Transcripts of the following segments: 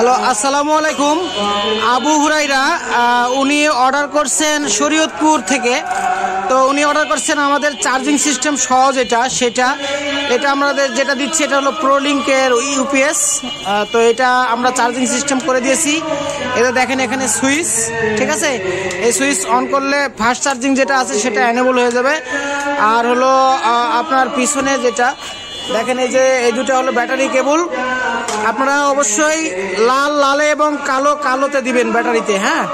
Hello, আসসালামু আলাইকুম। আবু হুরাইরা উনি অর্ডার করছেন শরীয়তপুর থেকে। তো উনি অর্ডার করছেন আমাদের চার্জিং সিস্টেম সহজ এটা আমাদের যেটা দিচ্ছি এটা হলো প্রোলিঙ্কের ইউপিএস। তো এটা আমরা চার্জিং সিস্টেম করে দিয়েছি। এটা দেখেন এখানে সুইচ, ঠিক আছে। এই সুইচ অন করলে ফাস্ট চার্জিং যেটা আছে সেটা এনেবল হয়ে যাবে। আর হলো আপনার পিছনে যেটা দেখেন, এই দুটো হলো ব্যাটারি কেবল। আপনারা অবশ্যই লালে এবং কালোতে দিবেন ব্যাটারিতে, হ্যাঁ।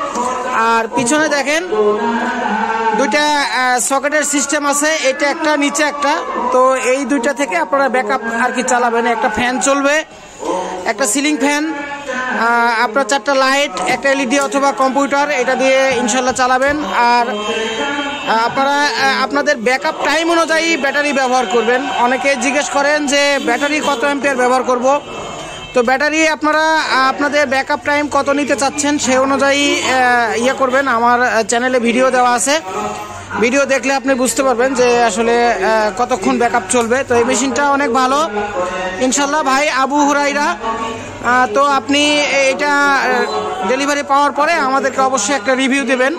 আর পিছনে দেখেন দুইটা সকেটের সিস্টেম আছে, এটা একটা নিচে একটা। তো এই দুইটা থেকে আপনারা ব্যাকআপ আর কি চালাবেন। একটা ফ্যান চলবে, একটা সিলিং ফ্যান, আপনার 4টা লাইট, একটা এলইডি অথবা কম্পিউটার, এটা দিয়ে ইনশাল্লাহ চালাবেন। আর আপনারা আপনাদের ব্যাকআপ টাইম অনুযায়ী ব্যাটারি ব্যবহার করবেন। অনেকে জিজ্ঞেস করেন যে ব্যাটারি কত অ্যাম্পিয়ার ব্যবহার করব। তো ব্যাটারি আপনারা আপনাদের ব্যাকআপ টাইম কত নিতে চাচ্ছেন সেই অনুযায়ী করবেন। আমার চ্যানেলে ভিডিও দেওয়া আছে, ভিডিও দেখলে আপনি বুঝতে পারবেন যে আসলে কতক্ষণ ব্যাকআপ চলবে। তো এই মেশিনটা অনেক ভালো ইনশাল্লাহ। ভাই আবু হুরাইরা, তো আপনি এটা ডেলিভারি পাওয়ার পরে আমাদেরকে অবশ্যই একটা রিভিউ দেবেন।